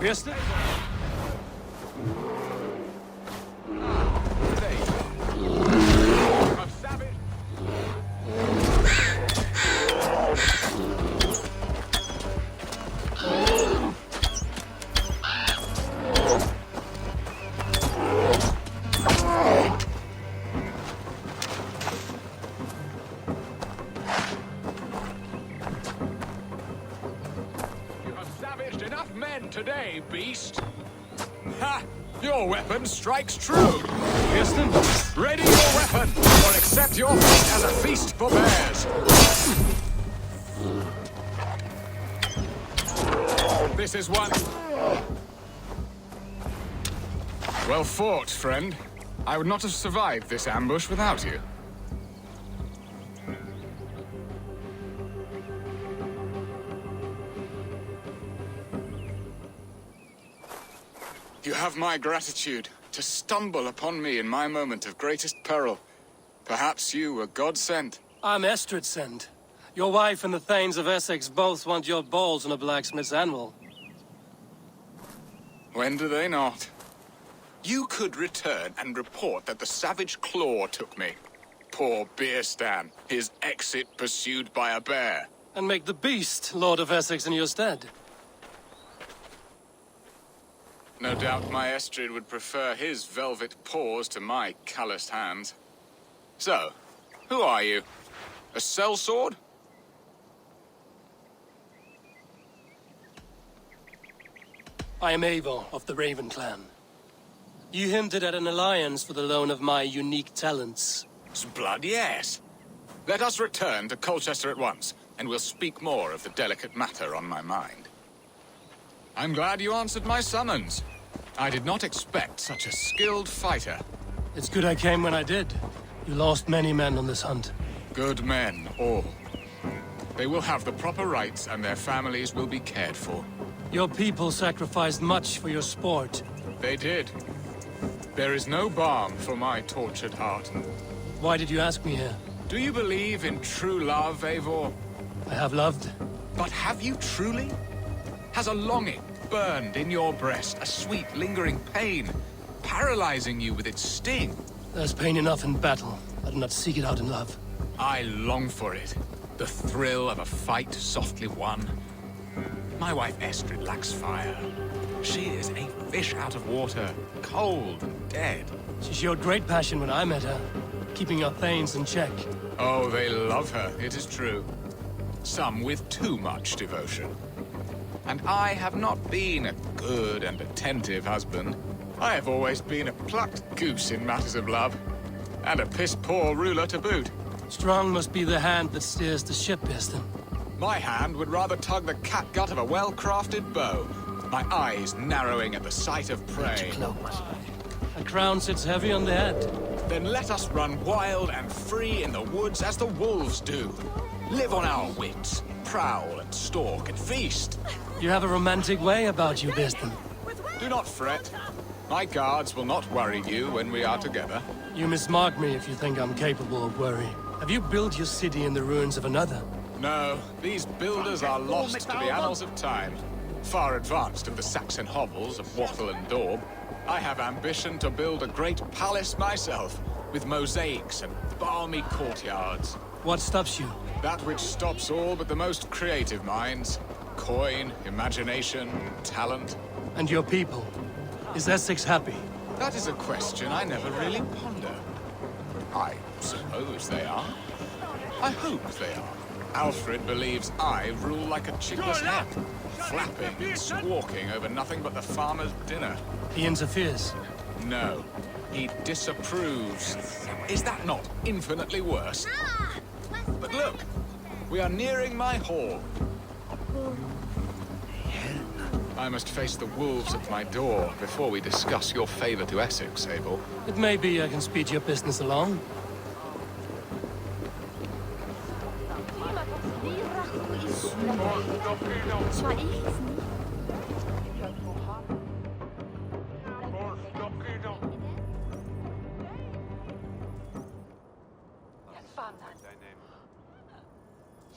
Mister? Today, beast. Ha! Your weapon strikes true. Kirsten? Ready your weapon, or accept your fate as a feast for bears. This is one. Well fought, friend. I would not have survived this ambush without you. You have my gratitude to stumble upon me in my moment of greatest peril. Perhaps you were God-sent. I'm Estrid sent. Your wife and the Thanes of Essex both want your balls on a blacksmith's anvil. When do they not? You could return and report that the savage Claw took me. Poor Beerstan, his exit pursued by a bear. And make the beast Lord of Essex in your stead. No doubt my Estrid would prefer his velvet paws to my calloused hands. So, who are you? A sellsword? I am Eivor of the Raven clan. You hinted at an alliance for the loan of my unique talents. Blood, yes. Let us return to Colchester at once, and we'll speak more of the delicate matter on my mind. I'm glad you answered my summons. I did not expect such a skilled fighter. It's good I came when I did. You lost many men on this hunt. Good men, all. They will have the proper rights, and their families will be cared for. Your people sacrificed much for your sport. They did. There is no balm for my tortured heart. Why did you ask me here? Do you believe in true love, Eivor? I have loved. But have you truly? Has a longing burned in your breast, a sweet, lingering pain, paralyzing you with its sting? There's pain enough in battle. I do not seek it out in love. I long for it. The thrill of a fight softly won. My wife Estrid lacks fire. She is a fish out of water, cold and dead. She showed great passion when I met her, keeping our Thanes in check. Oh, they love her, it is true. Some with too much devotion. And I have not been a good and attentive husband. I have always been a plucked goose in matters of love. And a piss-poor ruler to boot. Strong must be the hand that steers the ship, Piston. My hand would rather tug the catgut of a well-crafted bow. My eyes narrowing at the sight of prey. A crown sits heavy on the head. Then let us run wild and free in the woods as the wolves do. Live on our wits, prowl and stalk and feast. You have a romantic way about you, Piston. Do not fret. My guards will not worry you when we are together. You mismark me if you think I'm capable of worry. Have you built your city in the ruins of another? No, these builders are lost to the annals of time. Far advanced of the Saxon hovels of Wattle and Daub. I have ambition to build a great palace myself, with mosaics and balmy courtyards. What stops you? That which stops all but the most creative minds. Coin, imagination, talent. And your people? Is Essex happy? That is a question I never really ponder. I suppose they are. I hope they are. Alfred believes I rule like a chickless hen, flapping and squawking over nothing but the farmer's dinner. He interferes? No, he disapproves. Is that not infinitely worse? But look, we are nearing my hall. I must face the wolves at my door before we discuss your favor to Essex, Abel. It may be I can speed your business along.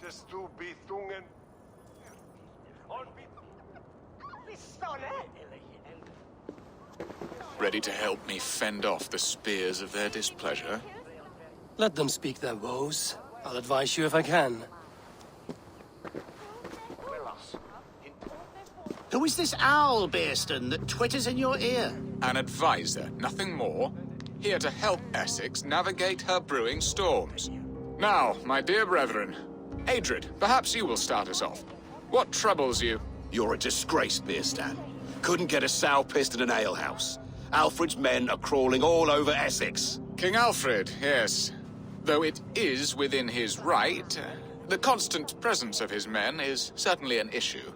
Just du bethungen. Ready to help me fend off the spears of their displeasure? Let them speak their woes. I'll advise you if I can. Who is this owl, Bearston, that twitters in your ear? An advisor, nothing more. Here to help Essex navigate her brewing storms. Now, my dear brethren, Adrid, perhaps you will start us off. What troubles you? You're a disgrace, Beerstan. Couldn't get a sow pissed in an alehouse. Alfred's men are crawling all over Essex. King Alfred, yes. Though it is within his right, the constant presence of his men is certainly an issue.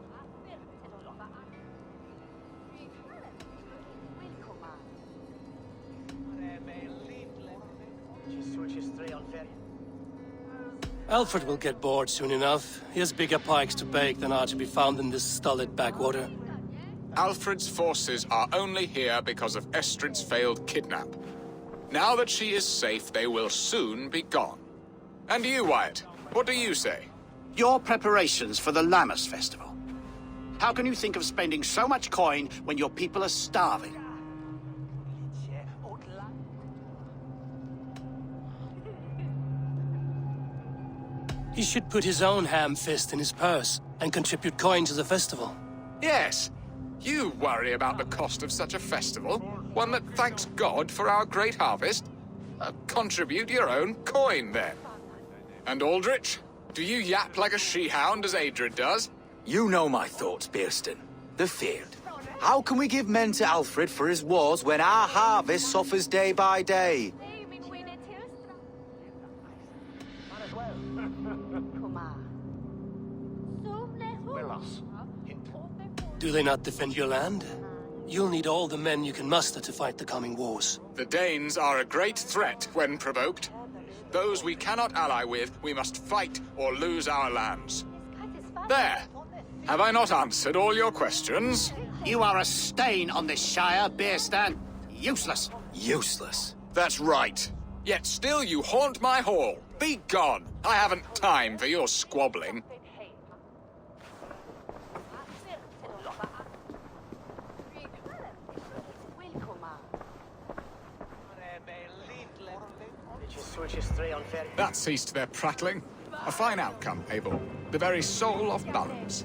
Alfred will get bored soon enough. He has bigger pikes to bake than are to be found in this stolid backwater. Alfred's forces are only here because of Estrid's failed kidnap. Now that she is safe, they will soon be gone. And you, Wyatt, what do you say? Your preparations for the Lammas festival. How can you think of spending so much coin when your people are starving? He should put his own ham fist in his purse and contribute coin to the festival. Yes, you worry about the cost of such a festival, one that thanks God for our great harvest. Contribute your own coin, then. And Aldrich, do you yap like a she-hound as Adrid does? You know my thoughts, Bearston. The field. How can we give men to Alfred for his wars when our harvest suffers day by day? Do they not defend your land? You'll need all the men you can muster to fight the coming wars. The Danes are a great threat when provoked. Those we cannot ally with, we must fight or lose our lands. There! Have I not answered all your questions? You are a stain on this shire, Bearstan. Useless. Useless. That's right. Yet still you haunt my hall. Be gone! I haven't time for your squabbling. That ceased their prattling. A fine outcome, Abel. The very soul of balance.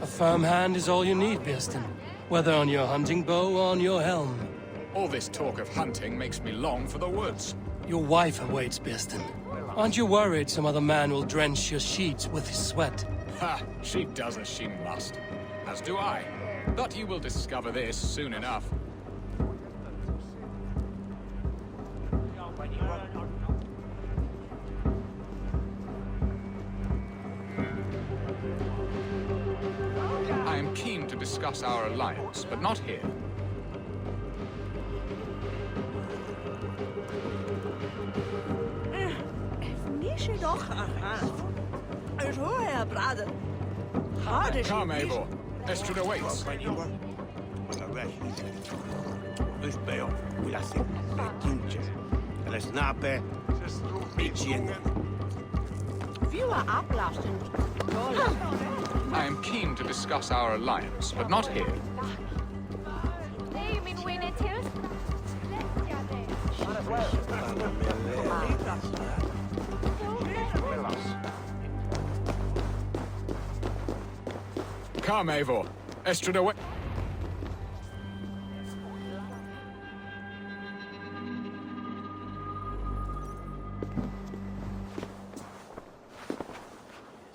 A firm hand is all you need, Bearston. Whether on your hunting bow or on your helm. All this talk of hunting makes me long for the woods. Your wife awaits, Bearston. Aren't you worried some other man will drench your sheets with his sweat? Ha! She does as she must. As do I. But you will discover this soon enough. I am keen to discuss our alliance, but not here. Come, Eivor. Estrid awaits. I am keen to discuss our alliance, but not here. Come, Eivor. Estrid away.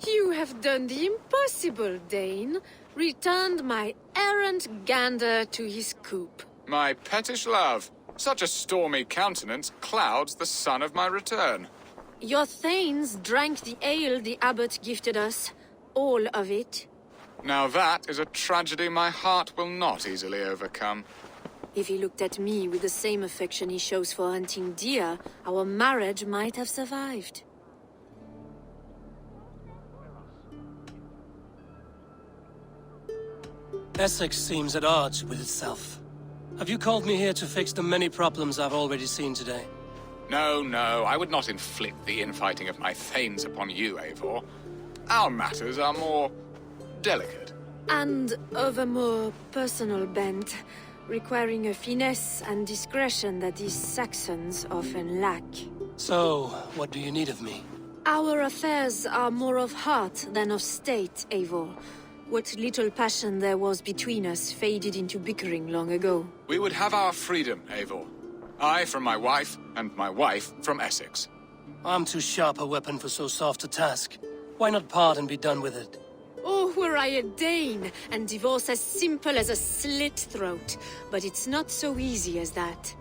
You have done the impossible, Dane. Returned my errant gander to his coop. My pettish love. Such a stormy countenance clouds the sun of my return. Your thanes drank the ale the abbot gifted us. All of it. Now that is a tragedy my heart will not easily overcome. If he looked at me with the same affection he shows for hunting deer, our marriage might have survived. Essex seems at odds with itself. Have you called me here to fix the many problems I've already seen today? No, I would not inflict the infighting of my thanes upon you, Eivor. Our matters are more delicate. And of a more personal bent, requiring a finesse and discretion that these Saxons often lack. So, what do you need of me? Our affairs are more of heart than of state, Eivor. What little passion there was between us faded into bickering long ago. We would have our freedom, Eivor. I from my wife, and my wife from Essex. I'm too sharp a weapon for so soft a task. Why not part and be done with it? Oh, were I a Dane, and divorce as simple as a slit throat. But it's not so easy as that.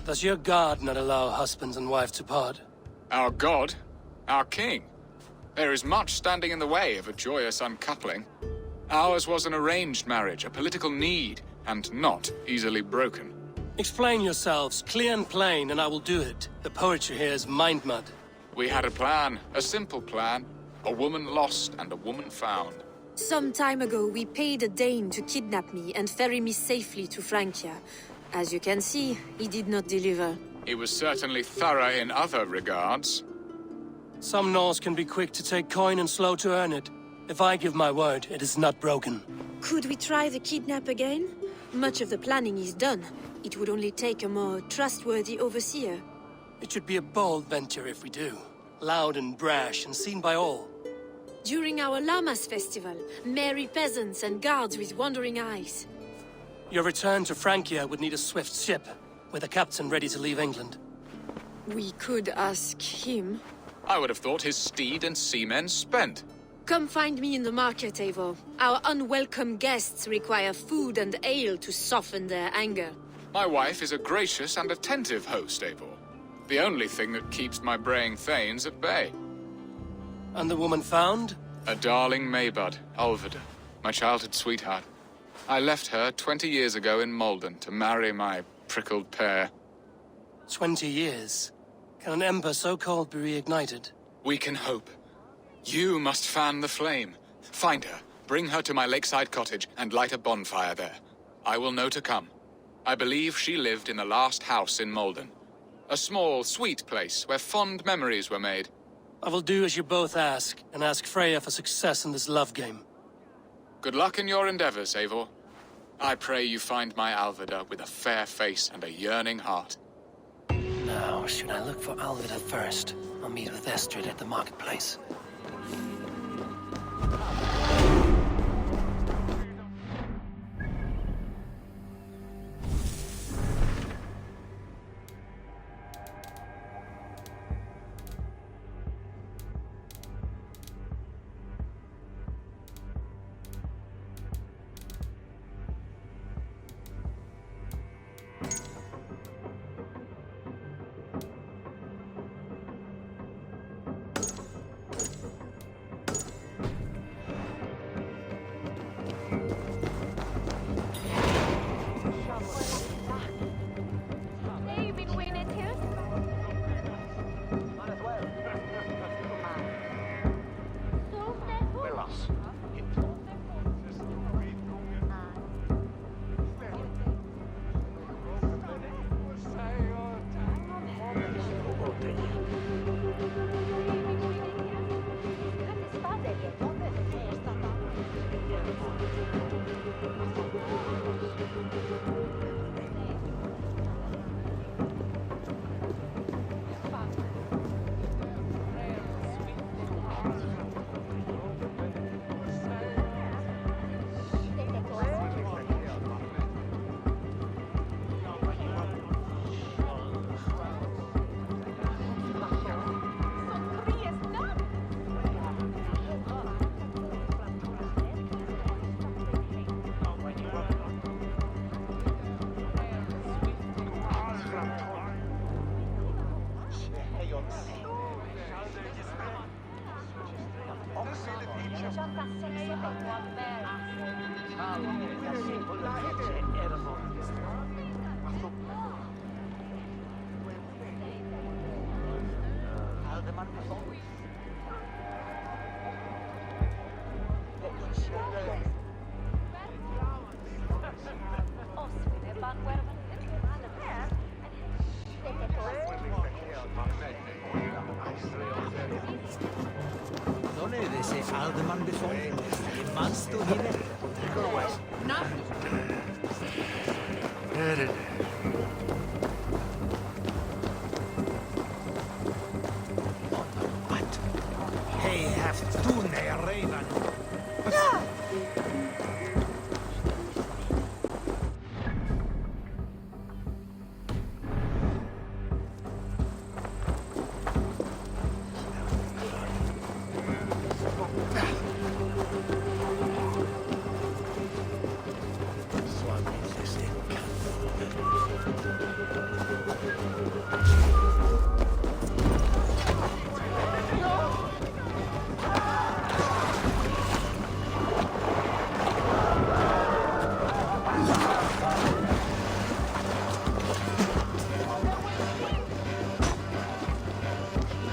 Does your god not allow husbands and wife to part? Our god? Our king? There is much standing in the way of a joyous uncoupling. Ours was an arranged marriage, a political need, and not easily broken. Explain yourselves, clear and plain, and I will do it. The poetry here is mind mud. We had a plan, a simple plan. A woman lost and a woman found. Some time ago, we paid a Dane to kidnap me and ferry me safely to Francia. As you can see, he did not deliver. He was certainly thorough in other regards. Some Norse can be quick to take coin and slow to earn it. If I give my word, it is not broken. Could we try the kidnap again? Much of the planning is done. It would only take a more trustworthy overseer. It should be a bold venture if we do. Loud and brash and seen by all. During our Llamas festival, merry peasants and guards with wandering eyes. Your return to Francia would need a swift ship, with a captain ready to leave England. We could ask him. I would have thought his steed and seamen spent. Come find me in the market, Eivor. Our unwelcome guests require food and ale to soften their anger. My wife is a gracious and attentive host, Eivor. The only thing that keeps my braying thanes at bay. And the woman found? A darling Maybud, Alvida, my childhood sweetheart. I left her 20 years ago in Malden to marry my prickled pear. 20 years. Can an ember so cold be reignited? We can hope. You must fan the flame. Find her, bring her to my lakeside cottage, and light a bonfire there. I will know to come. I believe she lived in the last house in Malden. A small, sweet place where fond memories were made. I will do as you both ask, and ask Freya for success in this love game. Good luck in your endeavors, Eivor. I pray you find my Alvida with a fair face and a yearning heart. Now, should I look for Alvida first? I'll meet with Estrid at the marketplace. Non è Alderman before. Man stod here. What? Hey, have to ne raven.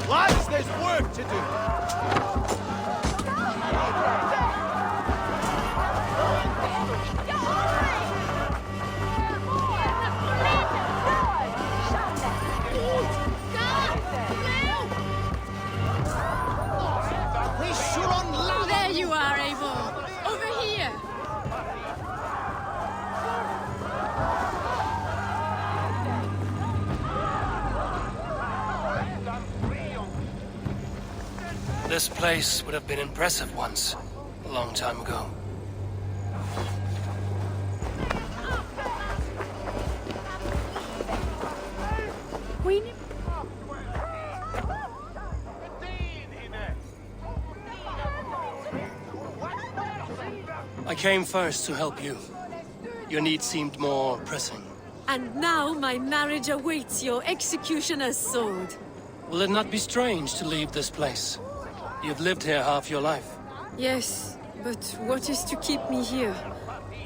Lads, there's work to do. There you are, Eivor. Over here. This place would have been impressive once, a long time ago. Queen? I came first to help you. Your need seemed more pressing. And now my marriage awaits your executioner's sword. Will it not be strange to leave this place? You've lived here half your life. Yes, but what is to keep me here?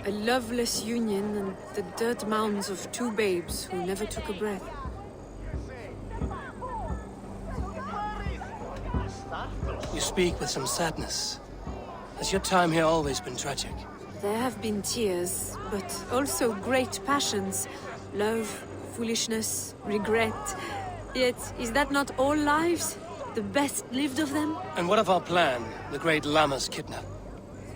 A loveless union and the dirt mounds of two babes who never took a breath. You speak with some sadness. Has your time here always been tragic? There have been tears, but also great passions. Love, foolishness, regret. Yet, is that not all lives? The best lived of them? And what of our plan, the great Lama's kidnap?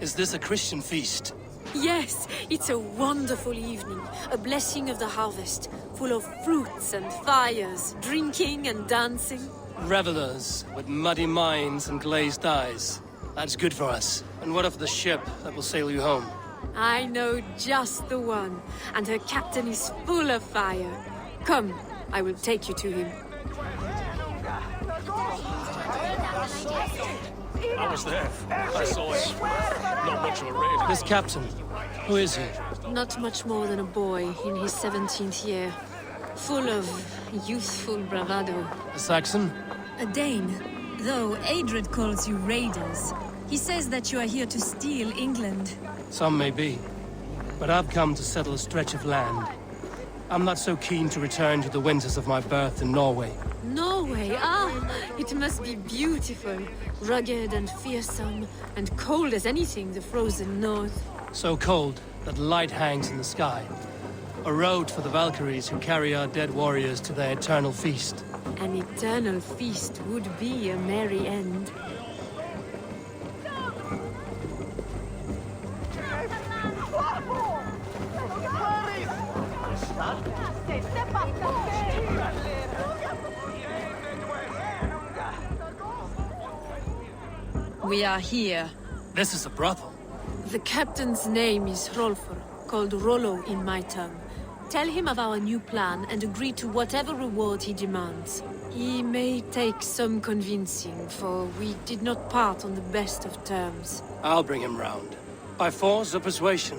Is this a Christian feast? Yes, it's a wonderful evening. A blessing of the harvest, full of fruits and fires, drinking and dancing. Revelers with muddy minds and glazed eyes. That's good for us. And what of the ship that will sail you home? I know just the one, and her captain is full of fire. Come, I will take you to him. I was there. I saw it. Not much of a raid. This captain, who is he? Not much more than a boy in his 17th year. Full of youthful bravado. A Saxon? A Dane, though Adred calls you raiders. He says that you are here to steal England. Some may be. But I've come to settle a stretch of land. I'm not so keen to return to the winters of my birth in Norway. Norway, it must be beautiful. Rugged and fearsome, and cold as anything the frozen north. So cold that light hangs in the sky. A road for the Valkyries who carry our dead warriors to their eternal feast. An eternal feast would be a merry end. We are here. This is a brothel. The captain's name is Hrolfr, called Rollo in my tongue. Tell him of our new plan and agree to whatever reward he demands. He may take some convincing, for we did not part on the best of terms. I'll bring him round. By force or persuasion.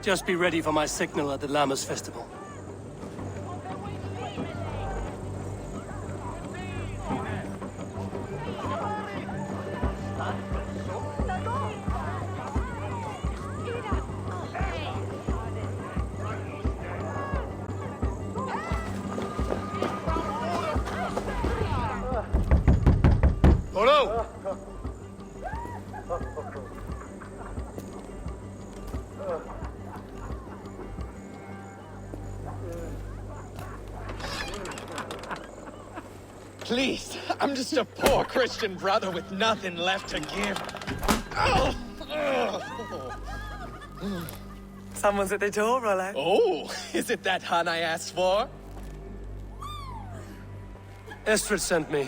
Just be ready for my signal at the Lammas festival. Hello! Please, I'm just a poor Christian brother with nothing left to give. Oh! Someone's at the door, Rollo. Oh, is it that hun I asked for? Estrid sent me.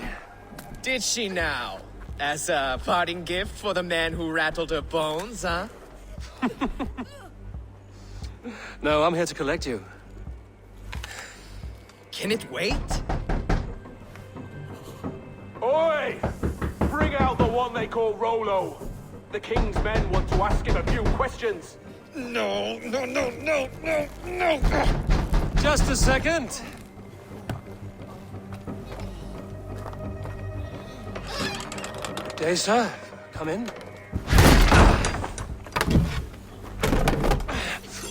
Did she now? As a parting gift for the man who rattled her bones, huh? No, I'm here to collect you. Can it wait? Oi! Bring out the one they call Rollo. The king's men want to ask him a few questions. No. Just a second. Day, sir. Come in.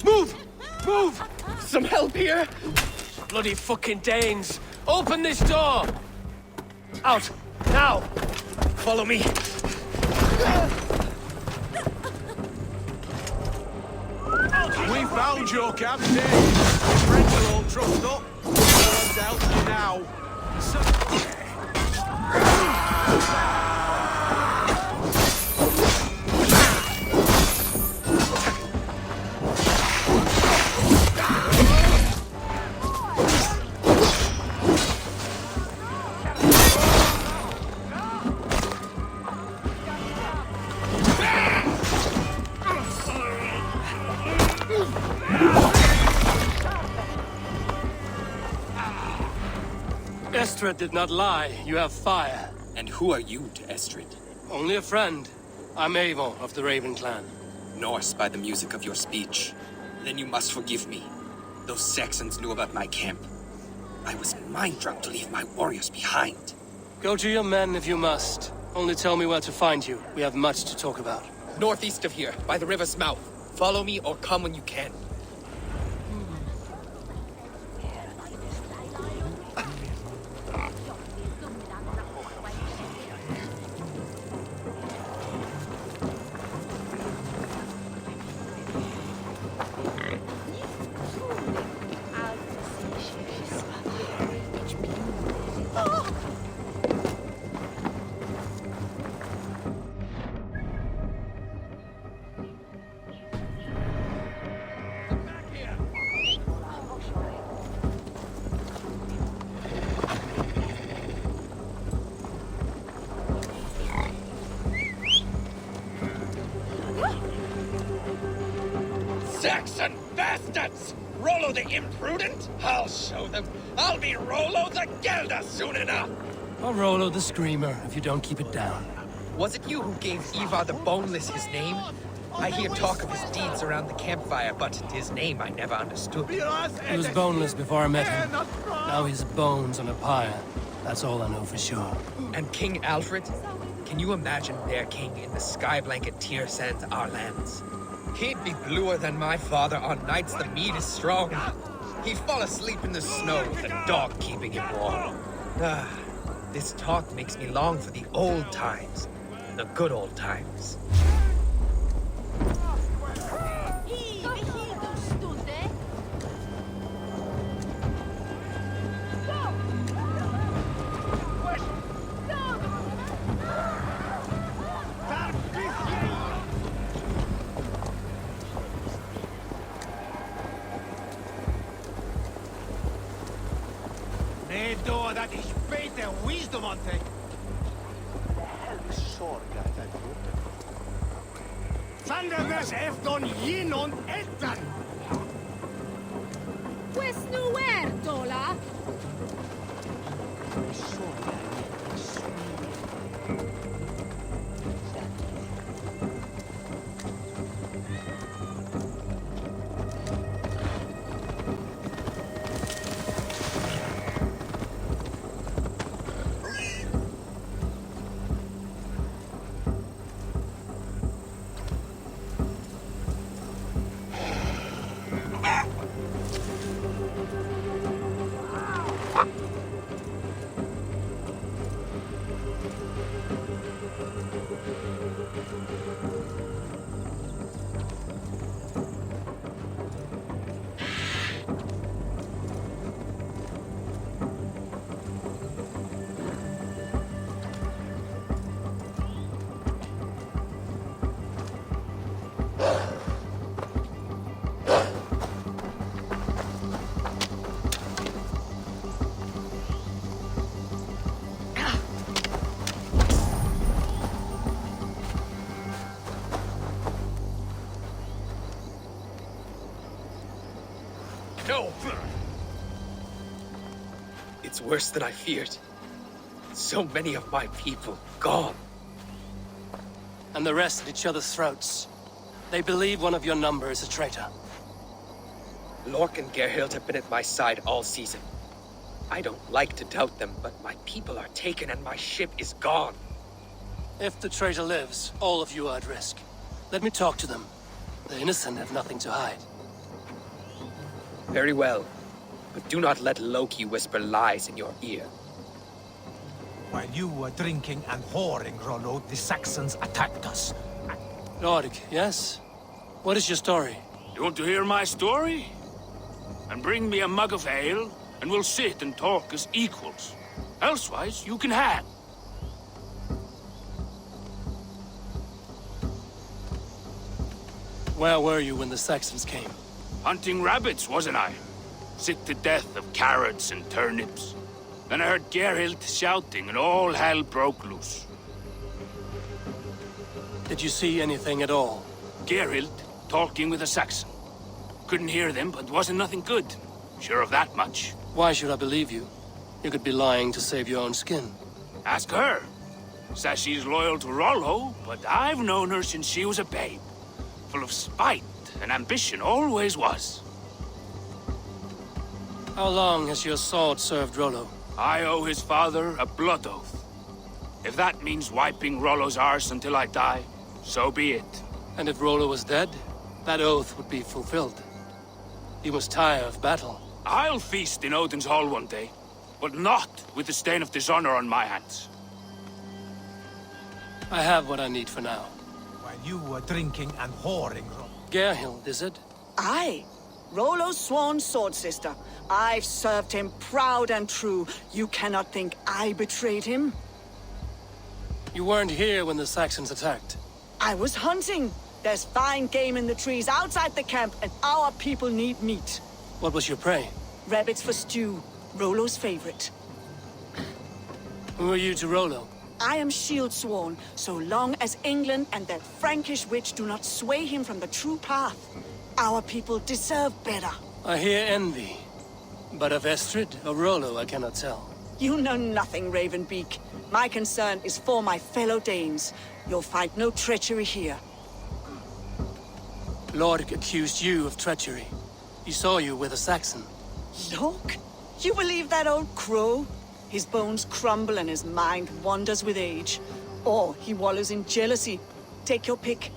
Move! Move! Some help here? Bloody fucking Danes! Open this door! Out! Now! Follow me. We found your captain. His friends are all trussed up. No one doubts you now. Estrid did not lie. You have fire. And who are you to Estrid? Only a friend. I'm Avon of the Raven clan. Norse by the music of your speech. Then you must forgive me. Those Saxons knew about my camp. I was mind-drunk to leave my warriors behind. Go to your men if you must. Only tell me where to find you. We have much to talk about. Northeast of here, by the river's mouth. Follow me or come when you can. Saxon bastards! Rollo the imprudent? I'll show them. I'll be Rollo the Gelder soon enough! Or Rollo the Screamer, if you don't keep it down. Was it you who gave Ivar the Boneless his name? I hear talk of his deeds around the campfire, but his name I never understood. He was boneless before I met him. Now he's bones on a pyre. That's all I know for sure. And King Alfred? Can you imagine their king in the sky blanket tier sands our lands? He'd be bluer than my father on nights the mead is strong. He'd fall asleep in the snow with a dog keeping him warm. This talk makes me long for the old times. The good old times. Då dat ich beter wisdom on thing. The hell is sorga that rote. Thunderbus efton yin on ettan. Pues nuertola. No! It's worse than I feared. So many of my people gone. And the rest at each other's throats. They believe one of your number is a traitor. Lork and Gerhild have been at my side all season. I don't like to doubt them, but my people are taken and my ship is gone. If the traitor lives, all of you are at risk. Let me talk to them. The innocent have nothing to hide. Very well. But do not let Loki whisper lies in your ear. While you were drinking and whoring, Rollo, the Saxons attacked us. Lord, yes? What is your story? You want to hear my story? And bring me a mug of ale, and we'll sit and talk as equals. Elsewise, you can hang. Where were you when the Saxons came? Hunting rabbits, wasn't I? Sick to death of carrots and turnips. Then I heard Gerhild shouting, and all hell broke loose. Did you see anything at all? Gerhild talking with a Saxon. Couldn't hear them, but wasn't nothing good. Sure of that much. Why should I believe you? You could be lying to save your own skin. Ask her. Says she's loyal to Rollo, but I've known her since she was a babe. Full of spite and ambition, always was. How long has your sword served Rollo? I owe his father a blood oath. If that means wiping Rollo's arse until I die, so be it. And if Rollo was dead, that oath would be fulfilled. He was tired of battle. I'll feast in Odin's hall one day, but not with the stain of dishonor on my hands. I have what I need for now. While you were drinking and whoring, Gerhild, is it? Aye. Rollo's sworn sword sister. I've served him proud and true. You cannot think I betrayed him. You weren't here when the Saxons attacked. I was hunting. There's fine game in the trees outside the camp, and our people need meat. What was your prey? Rabbits for stew. Rollo's favorite. Who are you to Rollo? I am shield sworn, so long as England and that Frankish witch do not sway him from the true path. Our people deserve better. I hear envy. But of Estrid or Rollo, I cannot tell. You know nothing, Ravenbeak. My concern is for my fellow Danes. You'll find no treachery here. Lord accused you of treachery. He saw you with a Saxon. Look, you believe that old crow? His bones crumble and his mind wanders with age. Or he wallows in jealousy. Take your pick.